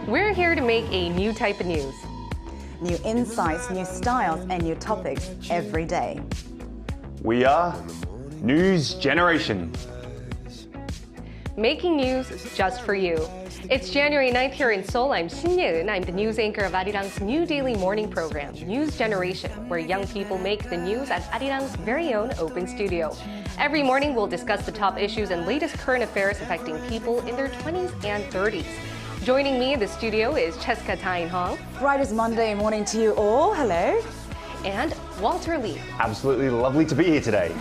We're here to make a new type of news. New insights, new styles, and new topics every day. We are News Generation. Making news just for you. It's January 9th here in Seoul. I'm Shin Ye-eun. I'm the news anchor of Arirang's new daily morning program, News Generation, where young people make the news at Arirang's very own open studio. Every morning, we'll discuss the top issues and latest current affairs affecting people in their 20s and 30s. Joining me in the studio is Cheska Tae-hong. Brightest Monday morning to you all. Hello. And Walter Lee. Absolutely lovely to be here today.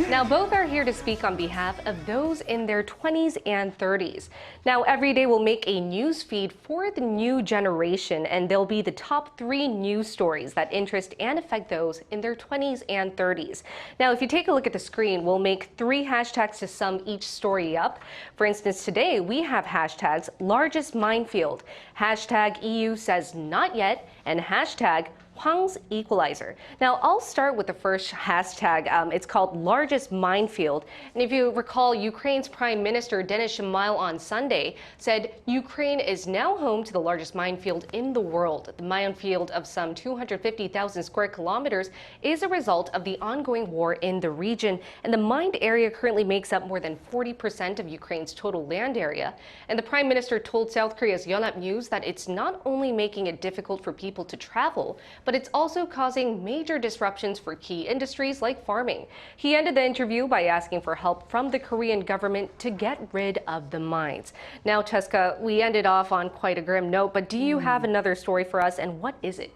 Now, both are here to speak on behalf of those in their 20s and 30s. Now, every day we'll make a news feed for the new generation, and they'll be the top 3 news stories that interest and affect those in their 20s and 30s. Now, if you take a look at the screen, we'll make 3 hashtags to sum each story up. For instance, today we have hashtags largest minefield, hashtag EU says not yet, and hashtag Hwang's equalizer. Now, I'll start with the first hashtag. It's called largest minefield. And if you recall, Ukraine's Prime Minister Denis Shmyhal on Sunday said Ukraine is now home to the largest minefield in the world. The minefield of some 250,000 square kilometers is a result of the ongoing war in the region. And the mined area currently makes up more than 40% of Ukraine's total land area. And the Prime Minister told South Korea's Yonhap News that it's not only making it difficult for people to travel, but it's also causing major disruptions for key industries like farming. He ended the interview by asking for help from the Korean government to get rid of the mines. Now, Cheska, we ended off on quite a grim note, but do you have another story for us, and what is it?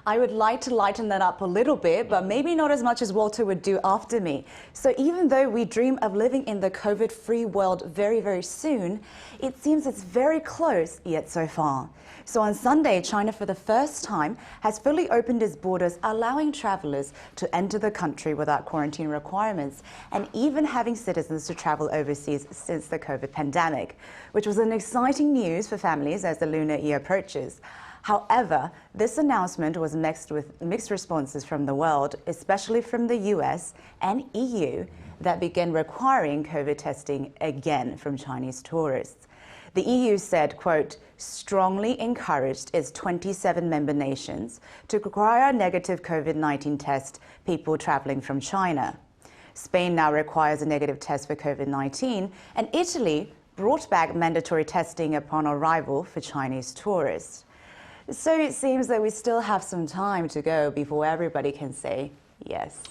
I would like to lighten that up a little bit, but maybe not as much as Walter would do after me. So even though we dream of living in the COVID-free world very, very soon, it seems it's very close yet so far. So on Sunday, China for the first time has fully opened its borders, allowing travelers to enter the country without quarantine requirements, and even having citizens to travel overseas since the COVID pandemic, which was an exciting news for families as the Lunar Year approaches. However, this announcement was mixed with mixed responses from the world, especially from the US and EU, that began requiring COVID testing again from Chinese tourists. The EU said, quote, strongly encouraged its 27 member nations to require a negative COVID-19 test people traveling from China. Spain now requires a negative test for COVID-19, and Italy brought back mandatory testing upon arrival for Chinese tourists. So it seems that we still have some time to go before everybody can say yes.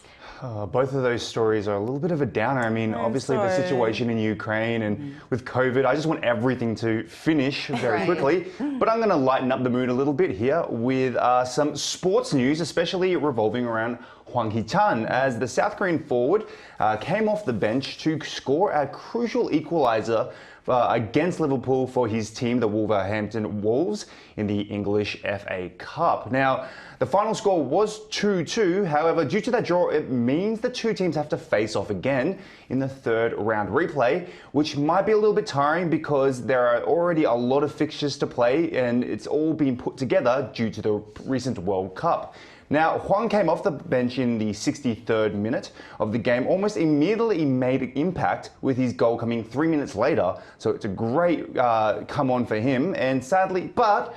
Both of those stories are a little bit of a downer. I mean, obviously the situation in Ukraine and with COVID, I just want everything to finish very quickly. But I'm going to lighten up the mood a little bit here with some sports news, especially revolving around Hwang Hee-chan, as the South Korean forward came off the bench to score a crucial equalizer against Liverpool for his team, the Wolverhampton Wolves, in the English FA Cup. Now, the final score was 2-2. However, due to that draw, it means the two teams have to face off again in the third round replay, which might be a little bit tiring because there are already a lot of fixtures to play and it's all been put together due to the recent World Cup. Now, Hwang came off the bench in the 63rd minute of the game, almost immediately made an impact with his goal coming 3 minutes later. So it's a great come on for him. And sadly, but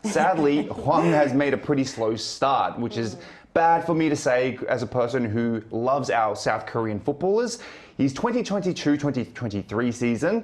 sadly, Hwang has made a pretty slow start, which is bad for me to say as a person who loves our South Korean footballers. His 2022-2023 season,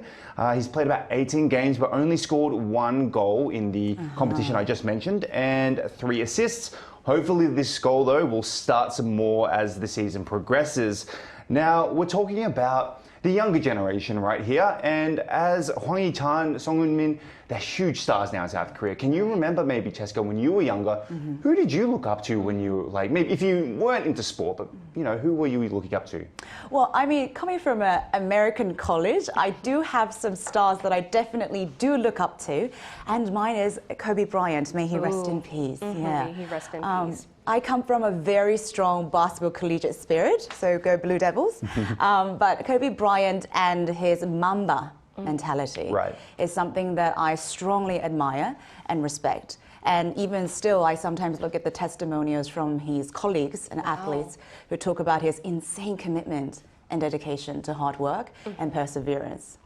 he's played about 18 games but only scored 1 goal in the competition I just mentioned and 3 assists. Hopefully this goal, though, will start some more as the season progresses. Now, we're talking about the younger generation right here, and as Hwang Hee-chan, Song Eun-min, they're huge stars now in South Korea. Can you remember maybe, Cheska, when you were younger, who did you look up to when you were like, maybe if you weren't into sport, but you know, who were you looking up to? Well, I mean, coming from an American college, I do have some stars that I definitely do look up to, and mine is Kobe Bryant. May he rest in peace. Yeah. May he rest in peace. I come from a very strong basketball collegiate spirit, so go Blue Devils. But Kobe Bryant and his Mamba mentality is something that I strongly admire and respect. And even still, I sometimes look at the testimonials from his colleagues and athletes who talk about his insane commitment and dedication to hard work and perseverance.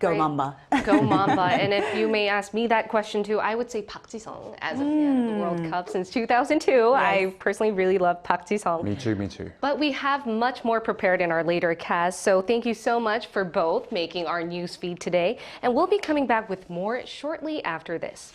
Go Right. Mamba. Go Mamba. And if you may ask me that question too, I would say Park Ji-sung as a fan of the World Cup since 2002. I personally really love Park Ji-sung. Me too, me too. But we have much more prepared in our later cast, so thank you so much for both making our news feed today. And we'll be coming back with more shortly after this.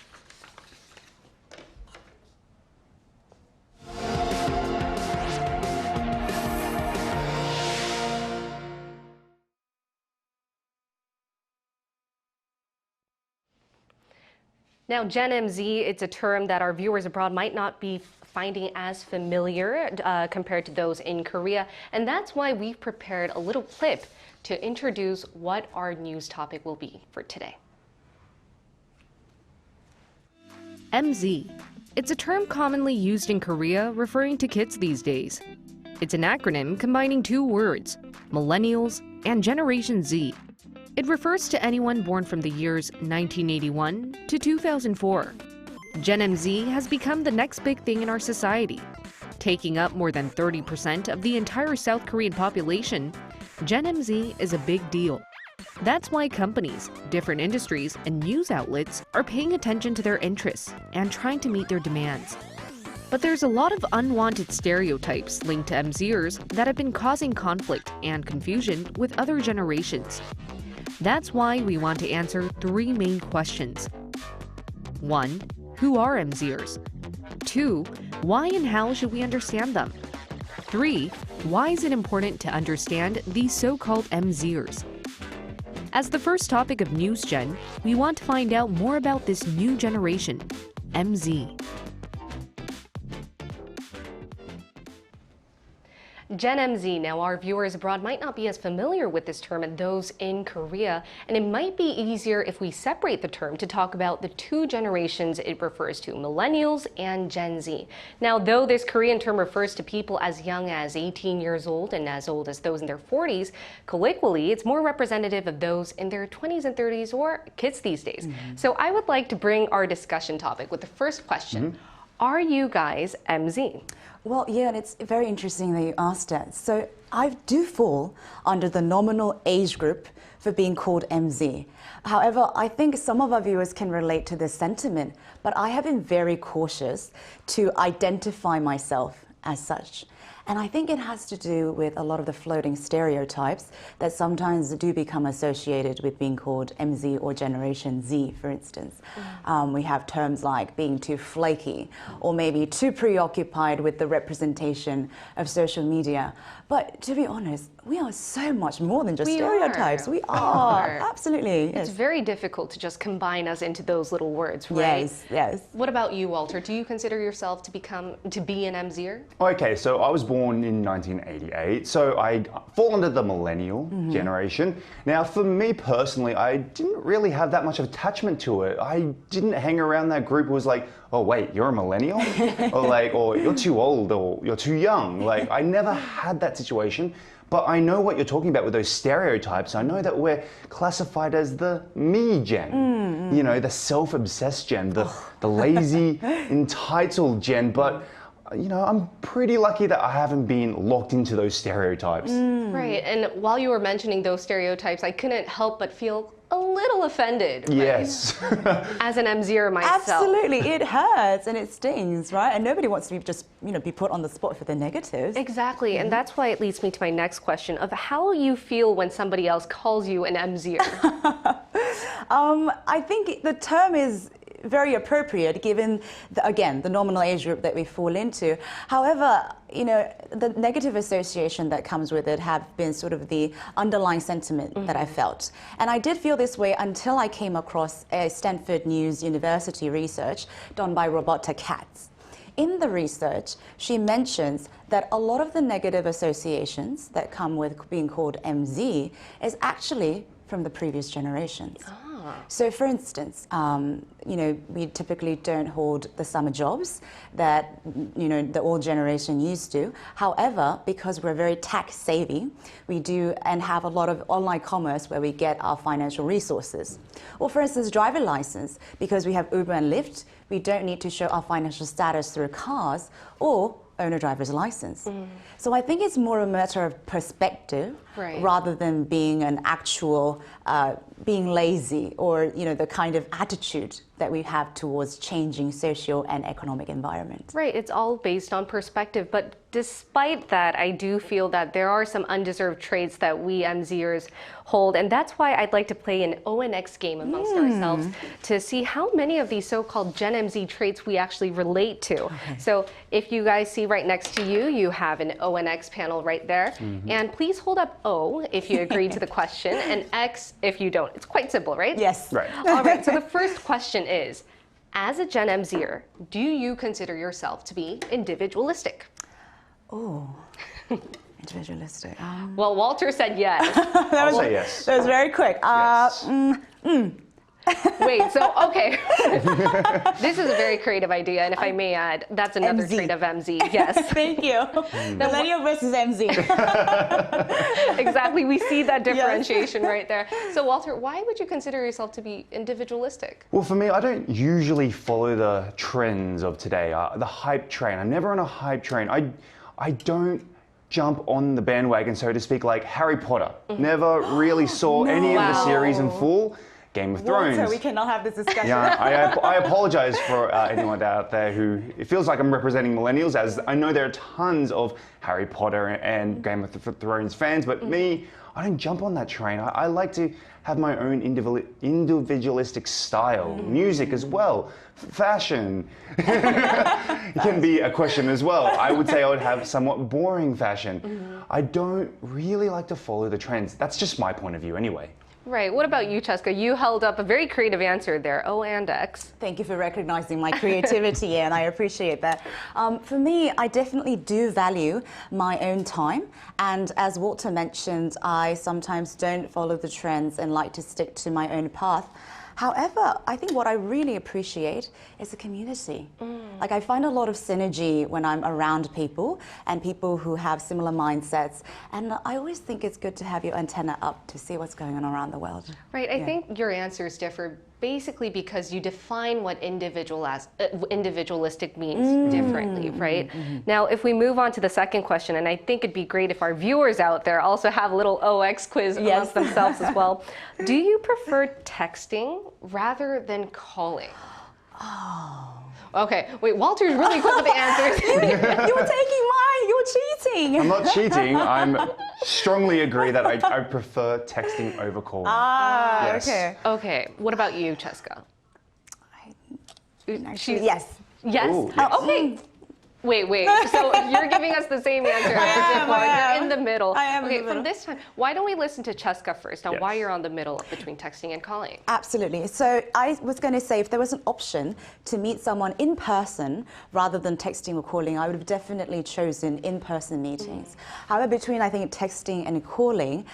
Now, Gen MZ, it's a term that our viewers abroad might not be finding as familiar compared to those in Korea. And that's why we've prepared a little clip to introduce what our news topic will be for today. MZ. It's a term commonly used in Korea referring to kids these days. It's an acronym combining two words, millennials and Generation Z. It refers to anyone born from the years 1981 to 2004. Gen MZ has become the next big thing in our society. Taking up more than 30% of the entire South Korean population, Gen MZ is a big deal. That's why companies, different industries, and news outlets are paying attention to their interests and trying to meet their demands. But there's a lot of unwanted stereotypes linked to MZers that have been causing conflict and confusion with other generations. That's why we want to answer three main questions. 1. Who are MZers? 2. Why and how should we understand them? 3. Why is it important to understand these so-called MZers? As the first topic of News Gen, we want to find out more about this new generation, MZ. Gen MZ. Now, our viewers abroad might not be as familiar with this term as those in Korea, and it might be easier if we separate the term to talk about the two generations it refers to, millennials and Gen Z. Now, though this Korean term refers to people as young as 18 years old and as old as those in their 40s, colloquially, it's more representative of those in their 20s and 30s or kids these days. So I would like to bring our discussion topic with the first question. Are you guys MZ? Well, yeah, and it's very interesting that you asked that. So I do fall under the nominal age group for being called MZ. However, I think some of our viewers can relate to this sentiment, but I have been very cautious to identify myself as such. And I think it has to do with a lot of the floating stereotypes that sometimes do become associated with being called MZ or Generation Z, for instance. We have terms like being too flaky or maybe too preoccupied with the representation of social media. But to be honest, we are so much more than just stereotypes. We are, absolutely. It's very difficult to just combine us into those little words, right? Yes, yes. What about you, Walter? Do you consider yourself to be an MZer? Okay, so I was born in 1988, so I fall under the millennial generation. Now, for me personally, I didn't really have that much of attachment to it. I didn't hang around that group who was like, oh wait, you're a millennial? or you're too old, or you're too young. Like, I never had that situation. But I know what you're talking about with those stereotypes. I know that we're classified as the me gen, you know, the self-obsessed gen, the lazy, entitled gen. But, you know, I'm pretty lucky that I haven't been locked into those stereotypes. Right, and while you were mentioning those stereotypes, I couldn't help but feel a little offended. Right? Yes. As an MZer myself. Absolutely, it hurts and it stings, right? And nobody wants to be just, be put on the spot for the negatives. Exactly, and that's why it leads me to my next question of how you feel when somebody else calls you an MZer. I think the term is very appropriate given, the nominal age group that we fall into. However, the negative association that comes with it have been sort of the underlying sentiment that I felt. And I did feel this way until I came across a Stanford News University research done by Roberta Katz. In the research, she mentions that a lot of the negative associations that come with being called MZ is actually from the previous generations. So for instance, we typically don't hold the summer jobs that, the old generation used to. However, because we're very tech savvy, we do and have a lot of online commerce where we get our financial resources. Or for instance, driver license, because we have Uber and Lyft, we don't need to show our financial status through cars or own a driver's license. So I think it's more a matter of perspective Right. rather than being an actual being lazy or the kind of attitude that we have towards changing social and economic environment. Right, it's all based on perspective, but despite that, I do feel that there are some undeserved traits that we MZers hold, and that's why I'd like to play an ONX game amongst ourselves to see how many of these so-called Gen MZ traits we actually relate to. So if you guys see right next to you, you have an ONX panel right there, and please hold up O if you agree to the question, and X if you don't. It's quite simple, right? Yes. Right. All right, so the first question is, as a Gen MZer, do you consider yourself to be individualistic? Oh, individualistic. Well, Walter said yes. I'll say yes. That was very quick. Yes. Wait, so, okay. This is a very creative idea, and if I may add, that's another MZ. trait of MZ, yes. Thank you. Millennial versus MZ. Exactly, we see that differentiation right there. So, Walter, why would you consider yourself to be individualistic? Well, for me, I don't usually follow the trends of today, the hype train. I'm never on a hype train. I don't jump on the bandwagon, so to speak, like Harry Potter. Never really saw any of the series in full. Game of Thrones. Walter, we cannot have this discussion. Yeah, I apologize for anyone out there who it feels like I'm representing millennials, as I know there are tons of Harry Potter and Game of Thrones fans, but me, I don't jump on that train. I like to have my own individualistic style, music as well, fashion. It can be a question as well. I would say I would have somewhat boring fashion. I don't really like to follow the trends. That's just my point of view anyway. Right, what about you, Cheska? You held up a very creative answer there, O and X. Thank you for recognizing my creativity, and I appreciate that. For me, I definitely do value my own time, and as Walter mentioned, I sometimes don't follow the trends and like to stick to my own path. However, I think what I really appreciate is the community. Like, I find a lot of synergy when I'm around people and people who have similar mindsets. And I always think it's good to have your antenna up to see what's going on around the world. Right, I think your answers differ basically because you define what individualistic means differently, right? Now, if we move on to the second question, and I think it'd be great if our viewers out there also have a little OX quiz amongst themselves as well. Do you prefer texting rather than calling? Okay, wait, Walter's really quick with the answers. You were taking mine, you were cheating. I'm not cheating. I strongly agree that I prefer texting over calling. Yes. Okay. Okay, what about you, Cheska? Actually, yes. Yes? Ooh, yes. Okay. Wait. So you're giving us the same answer. You're in the middle. I am in the Okay, middle. from this time, why don't we listen to Cheska first on why Yes. you're on the middle between texting and calling? Absolutely. So I was going to say, if there was an option to meet someone in person rather than texting or calling, I would have definitely chosen in-person meetings. However, between, I think, texting and calling,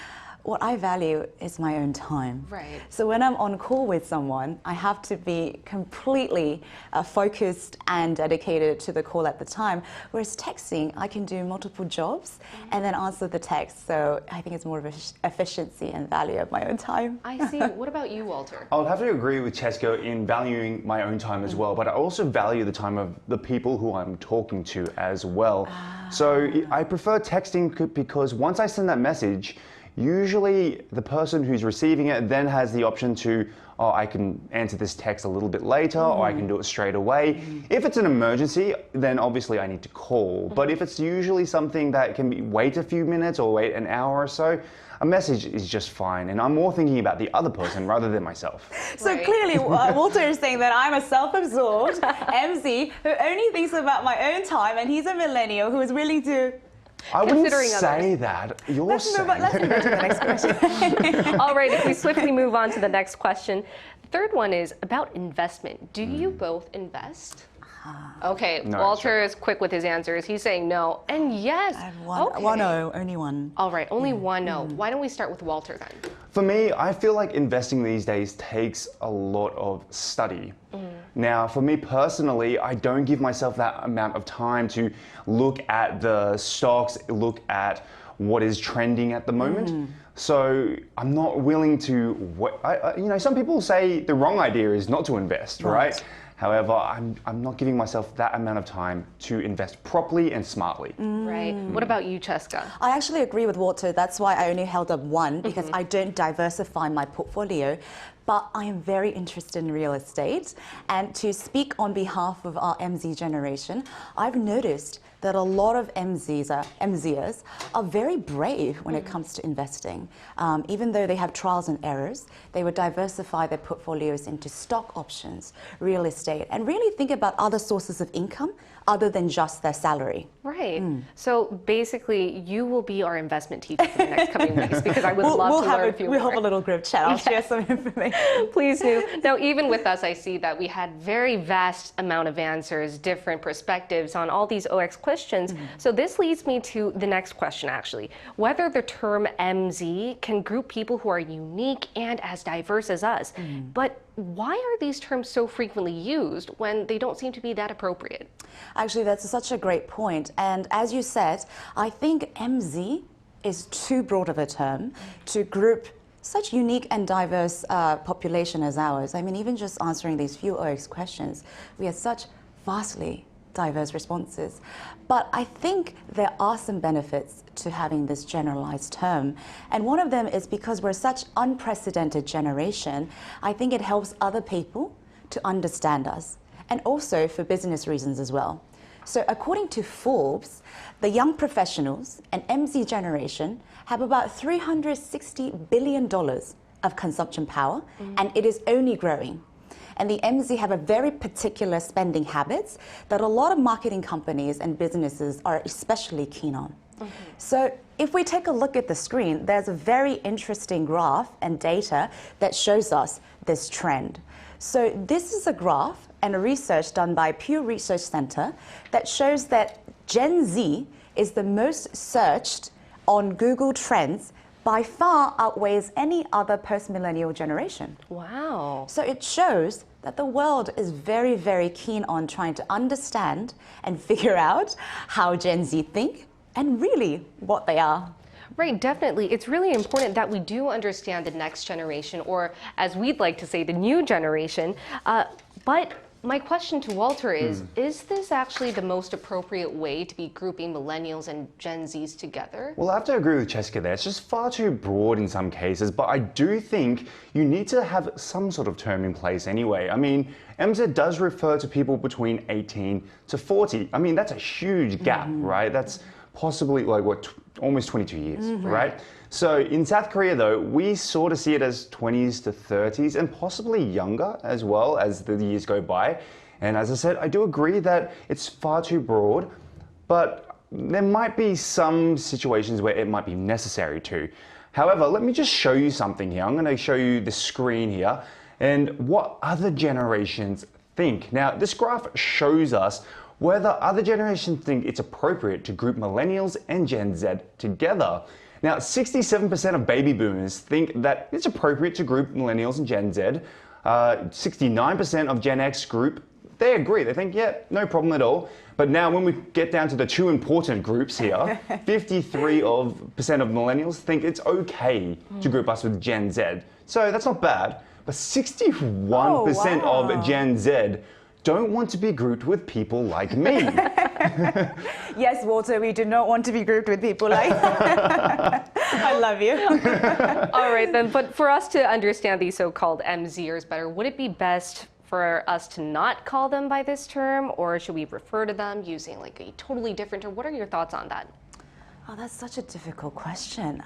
what I value is my own time. Right. So when I'm on call with someone, I have to be completely focused and dedicated to the call at the time. Whereas texting, I can do multiple jobs and then answer the text. So I think it's more of efficiency and value of my own time. I see. What about you, Walter? I would have to agree with Cheska in valuing my own time as well, but I also value the time of the people who I'm talking to as well. So I prefer texting because once I send that message, usually the person who's receiving it then has the option to, oh, I can answer this text a little bit later, or I can do it straight away. If it's an emergency, then obviously I need to call. But if it's usually something that can wait a few minutes or wait an hour or so, a message is just fine. And I'm more thinking about the other person rather than myself. So Right. clearly, Walter is saying that I'm a self-absorbed MZ who only thinks about my own time, and he's a millennial who is willing to... I wouldn't Considering say that. You're Let's saying move to the next question. All right, if we swiftly move on to the next question. The third one is about investment. Do you both invest? Okay, No, Walter is quick with his answers. He's saying no and yes. I have one O, only one. All right, only one no. Why don't we start with Walter then? For me, I feel like investing these days takes a lot of study. Now, for me personally, I don't give myself that amount of time to look at the stocks, look at what is trending at the moment. So I'm not willing to, some people say the wrong idea is not to invest, right? However, I'm not giving myself that amount of time to invest properly and smartly. Right. What about you, Cheska? I actually agree with Walter. That's why I only held up one, because I don't diversify my portfolio. But I am very interested in real estate. And to speak on behalf of our MZ generation, I've noticed that a lot of MZers are very brave when it comes to investing. Even though they have trials and errors, they would diversify their portfolios into stock options, real estate, and really think about other sources of income other than just their salary. Right. So basically, you will be our investment teacher for the next coming weeks, because I would love to learn a few We'll more. have a little group chat. I'll share some information. Please do. Now, even with us, I see that we had very vast amount of answers, different perspectives on all these OX questions. So this leads me to the next question, actually. Whether the term MZ can group people who are unique and as diverse as us. But why are these terms so frequently used when they don't seem to be that appropriate? Actually, that's such a great point. And as you said, I think MZ is too broad of a term to group such unique and diverse population as ours. I mean, even just answering these few OX questions, we have such vastly diverse responses. But I think there are some benefits to having this generalized term. And one of them is because we're such unprecedented generation, I think it helps other people to understand us, and also for business reasons as well. So according to Forbes, the young professionals and MZ generation have about $360 billion of consumption power, and it is only growing. And the MZ have a very particular spending habits that a lot of marketing companies and businesses are especially keen on. So if we take a look at the screen, there's a very interesting graph and data that shows us this trend. So this is a graph and a research done by Pew Research Center that shows that Gen Z is the most searched on Google Trends, by far outweighs any other post-millennial generation. Wow. So it shows that the world is very, very keen on trying to understand and figure out how Gen Z think and really what they are. Right, definitely. It's really important that we do understand the next generation, or as we'd like to say, the new generation. But my question to Walter is this actually the most appropriate way to be grouping millennials and Gen Zs together? Well, I have to agree with Cheska there. It's just far too broad in some cases, but I do think you need to have some sort of term in place anyway. I mean, MZ does refer to people between 18 to 40. I mean, that's a huge gap, right? That's possibly like, almost 22 years, right? So in South Korea, though, we sort of see it as 20s to 30s and possibly younger as well as the years go by. And as I said, I do agree that it's far too broad, but there might be some situations where it might be necessary to. However, let me just show you something here. I'm going to show you the screen here and what other generations think. Now, this graph shows us whether other generations think it's appropriate to group millennials and Gen Z together. Now, 67% of baby boomers think that it's appropriate to group millennials and Gen Z. 69% of Gen X group, they agree. They think, yeah, no problem at all. But now when we get down to the two important groups here, 53% of millennials think it's okay to group us with Gen Z. So that's not bad. But 61% of Gen Z don't want to be grouped with people like me. Yes, Walter, we do not want to be grouped with people like I love you. All right, then. But for us to understand these so-called MZers better, would it be best for us to not call them by this term, or should we refer to them using like a totally different term? What are your thoughts on that? Oh, that's such a difficult question.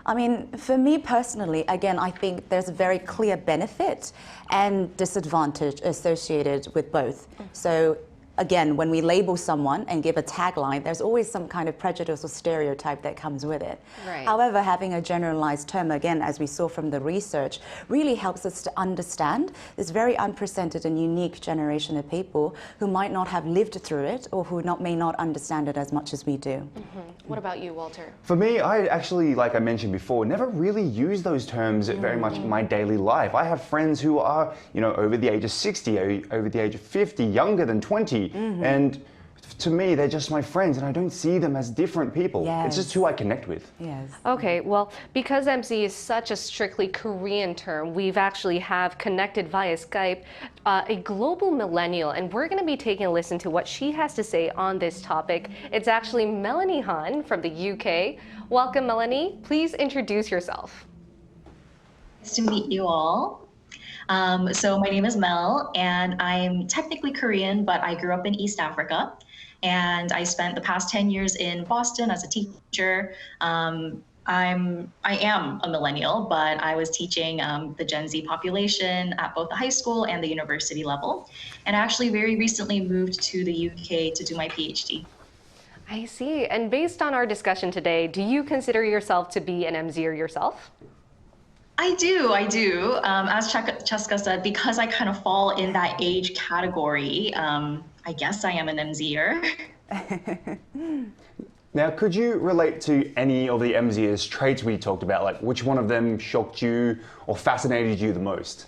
I mean, for me personally, again, I think there's a very clear benefit and disadvantage associated with both. So again, when we label someone and give a tagline, there's always some kind of prejudice or stereotype that comes with it. Right. However, having a generalized term, again, as we saw from the research, really helps us to understand this very unprecedented and unique generation of people who might not have lived through it or who may not understand it as much as we do. What about you, Walter? For me, I actually, like I mentioned before, never really use those terms very much in my daily life. I have friends who are, over the age of 60, over the age of 50, younger than 20, and to me, they're just my friends, and I don't see them as different people. It's just who I connect with. Yes. Okay, well, because MZ is such a strictly Korean term, we've actually have connected via Skype a global millennial, and we're going to be taking a listen to what she has to say on this topic. It's actually Melanie Han from the UK. Welcome, Melanie. Please introduce yourself. Nice to meet you all. So my name is Mel, and I'm technically Korean, but I grew up in East Africa, and I spent the past 10 years in Boston as a teacher. I am a millennial, but I was teaching the Gen Z population at both the high school and the university level, and I actually very recently moved to the UK to do my PhD. I see. And based on our discussion today, do you consider yourself to be an MZer yourself? I do. As Cheska said, because I kind of fall in that age category, I guess I am an MZer. Now, could you relate to any of the MZers traits we talked about? Like, which one of them shocked you or fascinated you the most?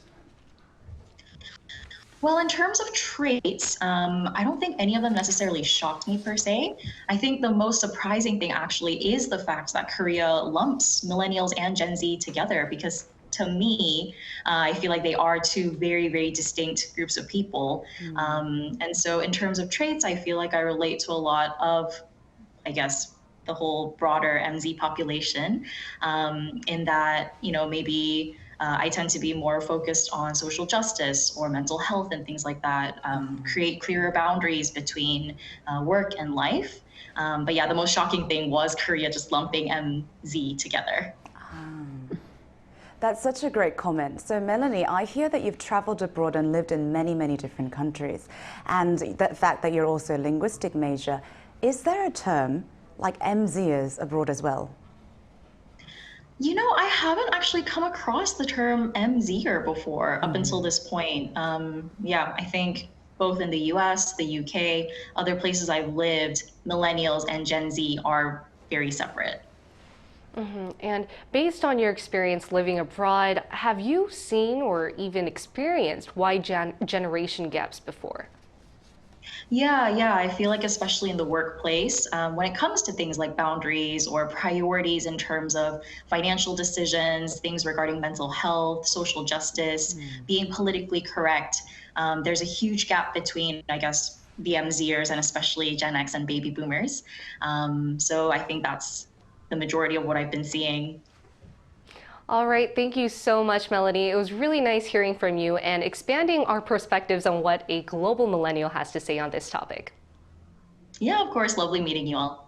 Well, in terms of traits, I don't think any of them necessarily shocked me per se. I think the most surprising thing actually is the fact that Korea lumps millennials and Gen Z together, because to me, I feel like they are two very, very distinct groups of people. And so in terms of traits, I feel like I relate to a lot of, I guess, the whole broader MZ population, in that, maybe I tend to be more focused on social justice or mental health and things like that, create clearer boundaries between work and life. But yeah, the most shocking thing was Korea just lumping MZ together. That's such a great comment. So Melanie, I hear that you've traveled abroad and lived in many, many different countries. And the fact that you're also a linguistic major, is there a term like MZers abroad as well? I haven't actually come across the term MZer before up until this point. I think both in the US, the UK, other places I've lived, millennials and Gen Z are very separate. And based on your experience living abroad, have you seen or even experienced wide generation gaps before? Yeah, I feel like especially in the workplace, when it comes to things like boundaries or priorities in terms of financial decisions, things regarding mental health, social justice, being politically correct, there's a huge gap between, I guess, the MZers and especially Gen X and baby boomers. So I think that's the majority of what I've been seeing. All right, thank you so much, Melanie. It was really nice hearing from you and expanding our perspectives on what a global millennial has to say on this topic. Yeah, of course, lovely meeting you all.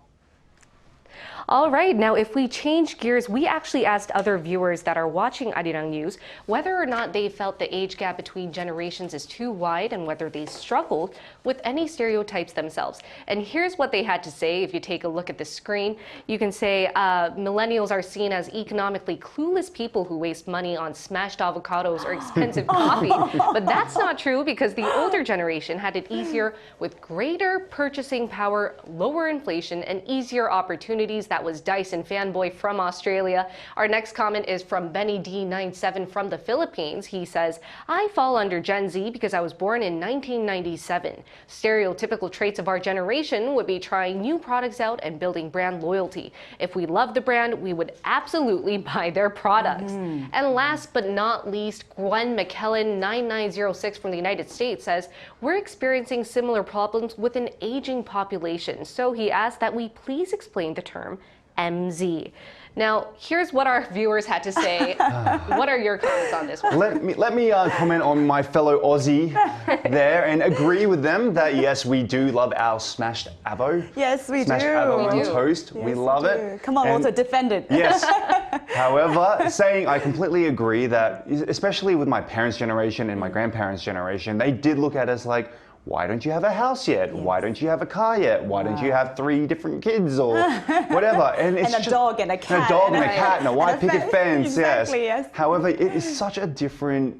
All right, now if we change gears, we actually asked other viewers that are watching Arirang News whether or not they felt the age gap between generations is too wide and whether they struggled with any stereotypes themselves. And here's what they had to say. If you take a look at the screen, you can say millennials are seen as economically clueless people who waste money on smashed avocados or expensive coffee. But that's not true, because the older generation had it easier with greater purchasing power, lower inflation, and easier opportunities. That was Dyson Fanboy from Australia. Our next comment is from Benny D97 from the Philippines. He says, I fall under Gen Z because I was born in 1997. Stereotypical traits of our generation would be trying new products out and building brand loyalty. If we love the brand, we would absolutely buy their products. And last but not least, Gwen McKellen 9906 from the United States says, we're experiencing similar problems with an aging population. So he asked that we please explain the term MZ. Now, here's what our viewers had to say. What are your comments on this one? Let me comment on my fellow Aussie there and agree with them that yes, we do love our smashed avo. Yes, we smashed do. avo We on do. toast. Yes, we love we it. do. Come on, Walter, defend it. Yes. However, saying I completely agree that, especially with my parents' generation and my grandparents' generation, they did look at us like, why don't you have a house yet? Yes. Why don't you have a car yet? Why don't you have 3 different kids or whatever? And it's and a dog and a cat. And a dog and a cat and a white picket fence. Exactly, yes. However, it is such a different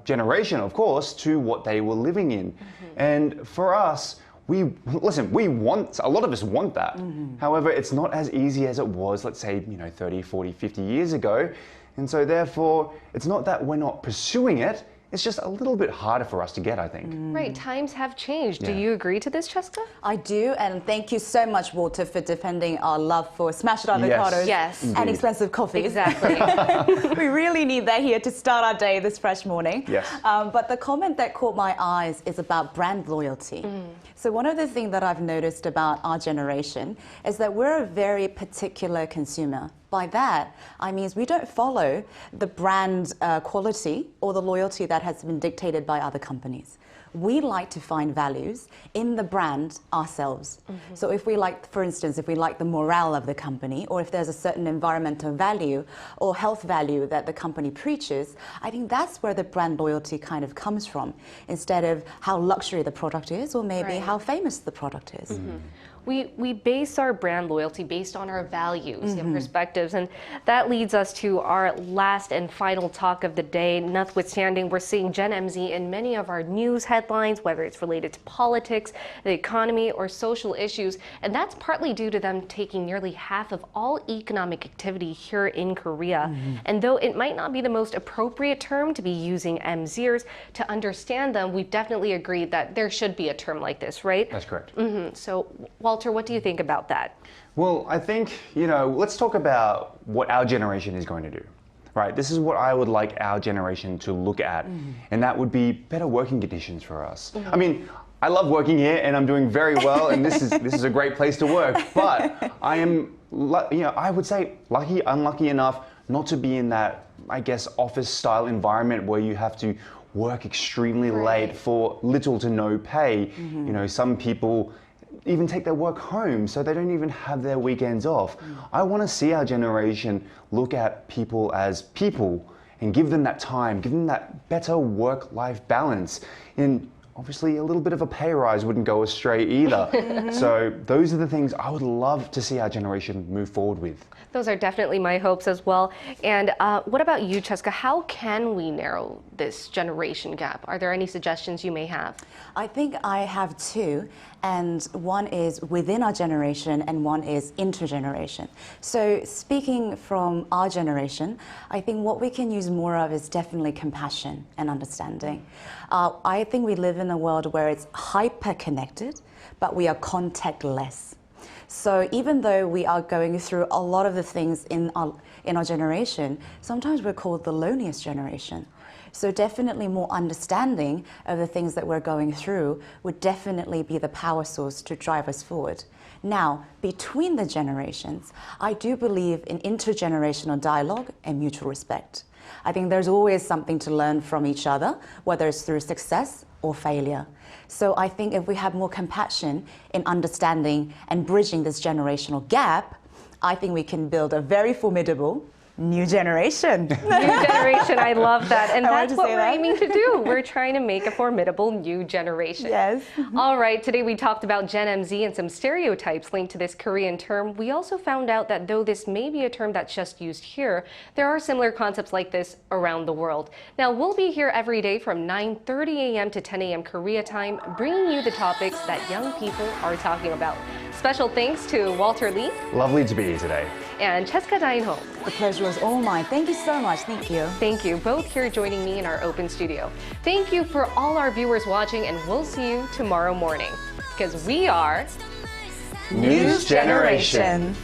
generation, of course, to what they were living in. And for us, we want, a lot of us want that. However, it's not as easy as it was, let's say, 30, 40, 50 years ago. And so therefore, it's not that we're not pursuing it, it's just a little bit harder for us to get, I think. Right, times have changed. Do Yeah. you agree to this, Cheska? I do, and thank you so much, Walter, for defending our love for smashed avocados Yes. and Indeed. expensive coffees. Exactly. We really need that here to start our day this fresh morning. Yes. But the comment that caught my eyes is about brand loyalty. So one of the things that I've noticed about our generation is that we're a very particular consumer. By that, I mean we don't follow the brand quality or the loyalty that has been dictated by other companies. We like to find values in the brand ourselves. So if we like, for instance, if we like the morale of the company, or if there's a certain environmental value or health value that the company preaches, I think that's where the brand loyalty kind of comes from, instead of how luxury the product is, or maybe Right. how famous the product is. We base our brand loyalty based on our values and perspectives, and that leads us to our last and final talk of the day. Notwithstanding, we're seeing Gen MZ in many of our news headlines, whether it's related to politics, the economy, or social issues, and that's partly due to them taking nearly half of all economic activity here in Korea. And though it might not be the most appropriate term to be using MZers, to understand them, we've definitely agreed that there should be a term like this, right? That's correct. So, Walter, what do you think about that? Well, I think, let's talk about what our generation is going to do. Right, this is what I would like our generation to look at, and that would be better working conditions for us. I mean, I love working here, and I'm doing very well, and this is a great place to work. But I am, I would say, unlucky enough not to be in that, I guess, office-style environment where you have to work extremely late for little to no pay. Some people even take their work home, so they don't even have their weekends off. I want to see our generation look at people as people and give them that time, give them that better work-life balance. And obviously a little bit of a pay rise wouldn't go astray either. So those are the things I would love to see our generation move forward with. Those are definitely my hopes as well. And what about you, Cheska? How can we narrow this generation gap? Are there any suggestions you may have? I think I have two, and one is within our generation and one is intergeneration. So speaking from our generation, I think what we can use more of is definitely compassion and understanding. I think we live in a world where it's hyper-connected, but we are contactless. So even though we are going through a lot of the things in our generation, sometimes we're called the loneliest generation. So definitely more understanding of the things that we're going through would definitely be the power source to drive us forward. Now, between the generations, I do believe in intergenerational dialogue and mutual respect. I think there's always something to learn from each other, whether it's through success or failure. So I think if we have more compassion in understanding and bridging this generational gap, I think we can build a very formidable new generation. New generation, I love that. And I wanted that's to what say we're that. aiming to do. We're trying to make a formidable new generation. Yes. All right, today we talked about Gen MZ and some stereotypes linked to this Korean term. We also found out that though this may be a term that's just used here, there are similar concepts like this around the world. Now, we'll be here every day from 9:30 a.m. to 10 a.m. Korea time, bringing you the topics that young people are talking about. Special thanks to Walter Lee Lovely to be here today. and Cheska Dain-ho. The pleasure was all mine. Thank you so much. Thank you. Thank you, both here joining me in our open studio. Thank you for all our viewers watching, and we'll see you tomorrow morning. Because we are News Generation.